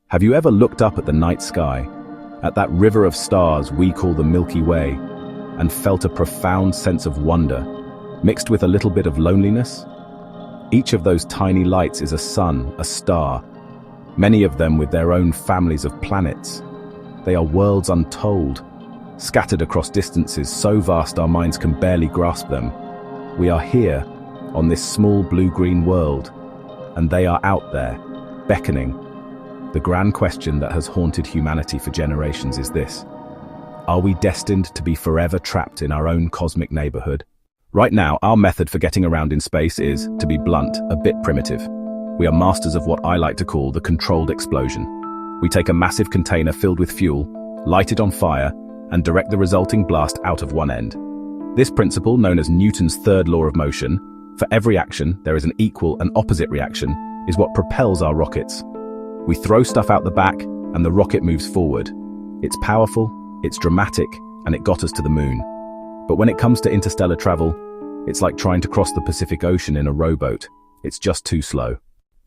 Have you ever looked up at the night sky, at that river of stars we call the Milky Way, and felt a profound sense of wonder, mixed with a little bit of loneliness? Each of those tiny lights is a sun, a star, many of them with their own families of planets. They are worlds untold, scattered across distances so vast our minds can barely grasp them. We are here, on this small blue-green world, and they are out there, beckoning. The grand question that has haunted humanity for generations is this: are we destined to be forever trapped in our own cosmic neighborhood? Right now, our method for getting around in space is, to be blunt, a bit primitive. We are masters of what I like to call the controlled explosion. We take a massive container filled with fuel, light it on fire, and direct the resulting blast out of one end. This principle, known as Newton's third law of motion, for every action there is an equal and opposite reaction, is what propels our rockets. We throw stuff out the back, and the rocket moves forward. It's powerful, it's dramatic, and it got us to the moon. But when it comes to interstellar travel, it's like trying to cross the Pacific Ocean in a rowboat. It's just too slow.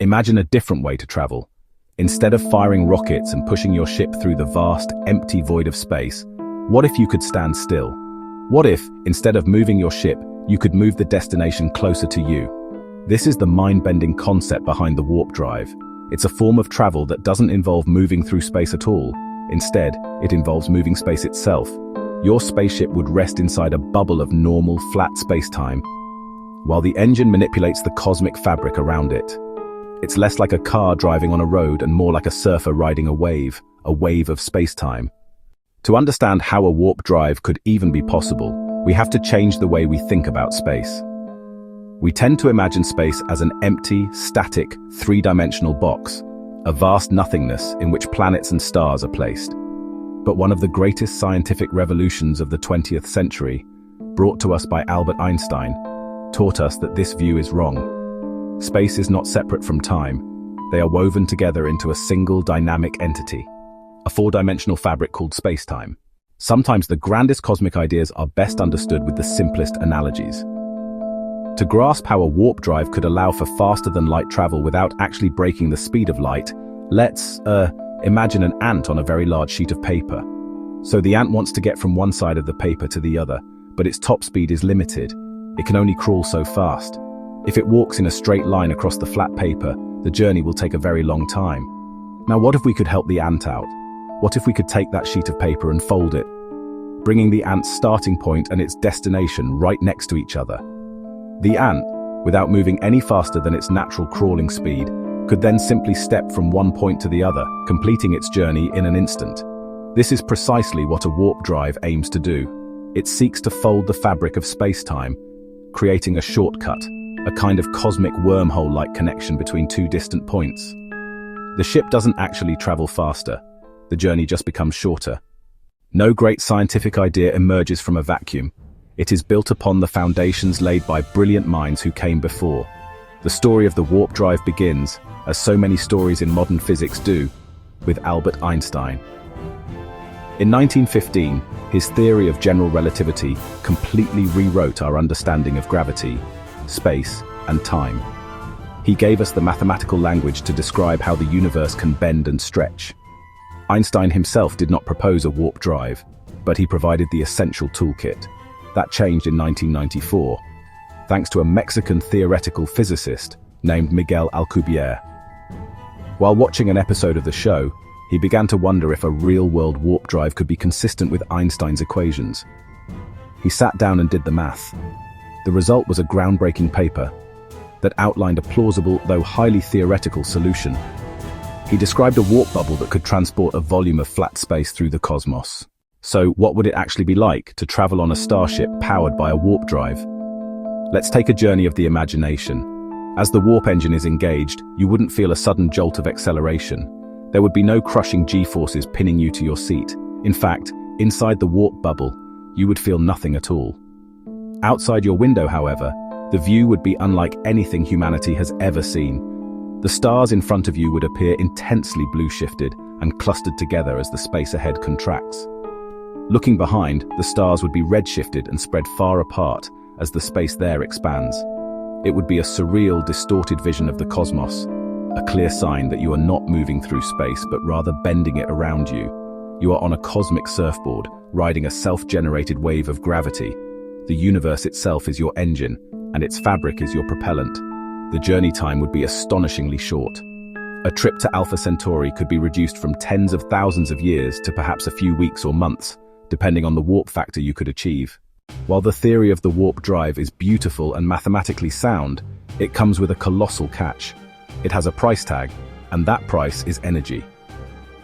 Imagine a different way to travel. Instead of firing rockets and pushing your ship through the vast, empty void of space, what if you could stand still? What if, instead of moving your ship, you could move the destination closer to you? This is the mind-bending concept behind the warp drive. It's a form of travel that doesn't involve moving through space at all. Instead, it involves moving space itself. Your spaceship would rest inside a bubble of normal, flat space-time, while the engine manipulates the cosmic fabric around it. It's less like a car driving on a road and more like a surfer riding a wave of space-time. To understand how a warp drive could even be possible, we have to change the way we think about space. We tend to imagine space as an empty, static, three-dimensional box, a vast nothingness in which planets and stars are placed. But one of the greatest scientific revolutions of the 20th century, brought to us by Albert Einstein, taught us that this view is wrong. Space is not separate from time. They are woven together into a single dynamic entity, a four-dimensional fabric called space-time. Sometimes the grandest cosmic ideas are best understood with the simplest analogies. To grasp how a warp drive could allow for faster-than-light travel without actually breaking the speed of light, let's, imagine an ant on a very large sheet of paper. So the ant wants to get from one side of the paper to the other, but its top speed is limited. It can only crawl so fast. If it walks in a straight line across the flat paper, the journey will take a very long time. Now, what if we could help the ant out? What if we could take that sheet of paper and fold it, bringing the ant's starting point and its destination right next to each other? The ant, without moving any faster than its natural crawling speed, could then simply step from one point to the other, completing its journey in an instant. This is precisely what a warp drive aims to do. It seeks to fold the fabric of space-time, creating a shortcut, a kind of cosmic wormhole-like connection between two distant points. The ship doesn't actually travel faster. The journey just becomes shorter. No great scientific idea emerges from a vacuum. It is built upon the foundations laid by brilliant minds who came before. The story of the warp drive begins, as so many stories in modern physics do, with Albert Einstein. In 1915, his theory of general relativity completely rewrote our understanding of gravity, space, and time. He gave us the mathematical language to describe how the universe can bend and stretch. Einstein himself did not propose a warp drive, but he provided the essential toolkit. That changed in 1994, thanks to a Mexican theoretical physicist named Miguel Alcubierre. While watching an episode of the show, he began to wonder if a real-world warp drive could be consistent with Einstein's equations. He sat down and did the math. The result was a groundbreaking paper that outlined a plausible, though highly theoretical, solution. He described a warp bubble that could transport a volume of flat space through the cosmos. So, what would it actually be like to travel on a starship powered by a warp drive? Let's take a journey of the imagination. As the warp engine is engaged, you wouldn't feel a sudden jolt of acceleration. There would be no crushing G-forces pinning you to your seat. In fact, inside the warp bubble, you would feel nothing at all. Outside your window, however, the view would be unlike anything humanity has ever seen. The stars in front of you would appear intensely blue-shifted and clustered together as the space ahead contracts. Looking behind, the stars would be red-shifted and spread far apart as the space there expands. It would be a surreal, distorted vision of the cosmos, a clear sign that you are not moving through space but rather bending it around you. You are on a cosmic surfboard, riding a self-generated wave of gravity. The universe itself is your engine, and its fabric is your propellant. The journey time would be astonishingly short. A trip to Alpha Centauri could be reduced from tens of thousands of years to perhaps a few weeks or months, depending on the warp factor you could achieve. While the theory of the warp drive is beautiful and mathematically sound, it comes with a colossal catch. It has a price tag, and that price is energy.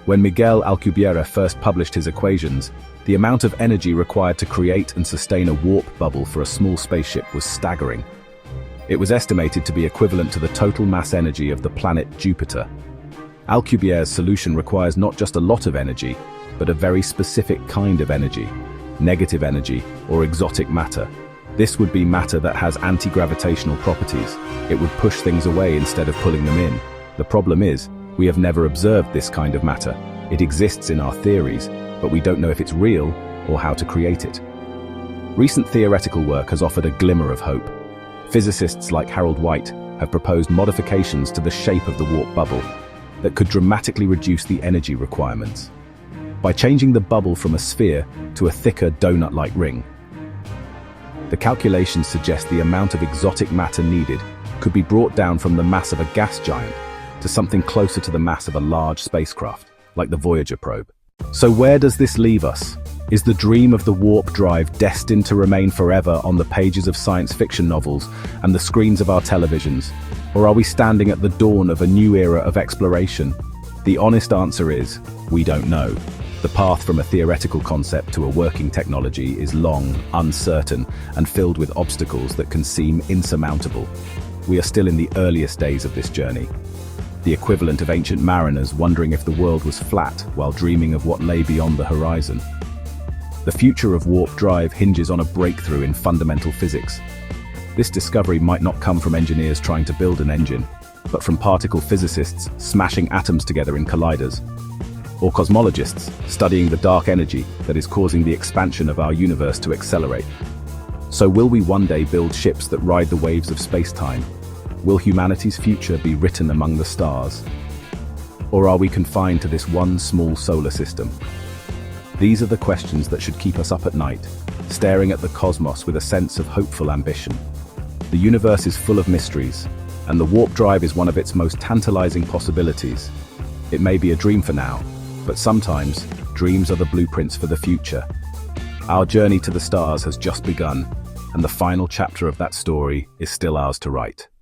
When Miguel Alcubierre first published his equations, the amount of energy required to create and sustain a warp bubble for a small spaceship was staggering. It was estimated to be equivalent to the total mass energy of the planet Jupiter. Alcubierre's solution requires not just a lot of energy, but a very specific kind of energy, negative energy or exotic matter. This would be matter that has anti-gravitational properties. It would push things away instead of pulling them in. The problem is, we have never observed this kind of matter. It exists in our theories, but we don't know if it's real or how to create it. Recent theoretical work has offered a glimmer of hope. Physicists like Harold White have proposed modifications to the shape of the warp bubble that could dramatically reduce the energy requirements by changing the bubble from a sphere to a thicker donut-like ring. The calculations suggest the amount of exotic matter needed could be brought down from the mass of a gas giant to something closer to the mass of a large spacecraft, like the Voyager probe. So where does this leave us? Is the dream of the warp drive destined to remain forever on the pages of science fiction novels and the screens of our televisions? Or are we standing at the dawn of a new era of exploration? The honest answer is, we don't know. The path from a theoretical concept to a working technology is long, uncertain, and filled with obstacles that can seem insurmountable. We are still in the earliest days of this journey. The equivalent of ancient mariners wondering if the world was flat while dreaming of what lay beyond the horizon. The future of warp drive hinges on a breakthrough in fundamental physics. This discovery might not come from engineers trying to build an engine, but from particle physicists smashing atoms together in colliders, or cosmologists studying the dark energy that is causing the expansion of our universe to accelerate. So will we one day build ships that ride the waves of space-time? Will humanity's future be written among the stars? Or are we confined to this one small solar system? These are the questions that should keep us up at night, staring at the cosmos with a sense of hopeful ambition. The universe is full of mysteries, and the warp drive is one of its most tantalizing possibilities. It may be a dream for now, but sometimes dreams are the blueprints for the future. Our journey to the stars has just begun, and the final chapter of that story is still ours to write.